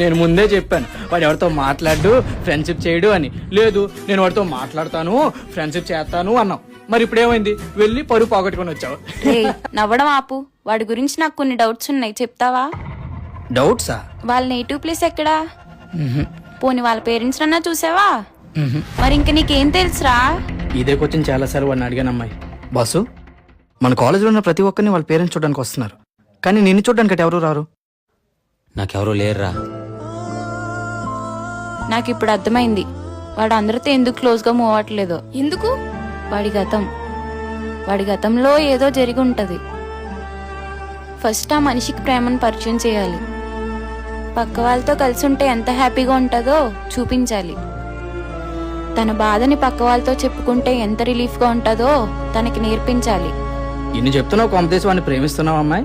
నేను ముందే చెప్పాను వాడు ఎవరితో మాట్లాడు ఫ్రెండ్షిప్ చేయడు అని. లేదు నేను వాడితో మాట్లాడతాను ఫ్రెండ్షిప్ చేస్తాను అన్నావు. మరి ఇప్పుడు ఏమైంది? వెళ్ళి పరువు పోగొట్టుకొని వచ్చావు. రేయ్, నవ్వడం ఆపు. వాడి గురించి నాకు కొన్ని డౌట్స్ ఉన్నాయి, చెప్తావా? డౌట్సా? వాళ్ళ నేటివ్ ప్లేస్ ఎక్కడా? పోనీ వాళ్ళ పేరెంట్స్ అన్నా చూసావా? మరి ఇంక నీకేం తెలుసురా? ఇదే క్వశ్చన్ చాలా సార్లు వాడిని అడిగాను అమ్మాయి. బాసు, మన కాలేజీలో ఉన్న ప్రతి ఒక్కరిని వాళ్ళ పేరెంట్స్ చూడడానికి వస్తున్నారు, కానీ నిన్ను చూడడానికి అటు ఎవరు రారు. నాకెవరూ లేరురా. నాకు ఇప్పుడు అర్థమైంది వాడు అందరితో ఎందుకు క్లోజ్ గా మూవ్ అవ్వట్లేదో. ఎందుకు? వాడి గతంలో ఏదో జరిగి ఉంటది. ఫస్ట్ ఆ మనిషికి ప్రేమను పరిచయం చేయాలి. పక్క వాళ్ళతో కలిసి ఉంటే ఎంత హ్యాపీగా ఉంటుందో చూపించాలి. తన బాధని పక్క వాళ్ళతో చెప్పుకుంటే ఎంత రిలీఫ్ గా ఉంటుందో తనకి నేర్పించాలి. ఇన్ని చెప్తున్నావు, కాంపిటీషన్ వాడిని ప్రేమిస్తున్నావు అమ్మాయి.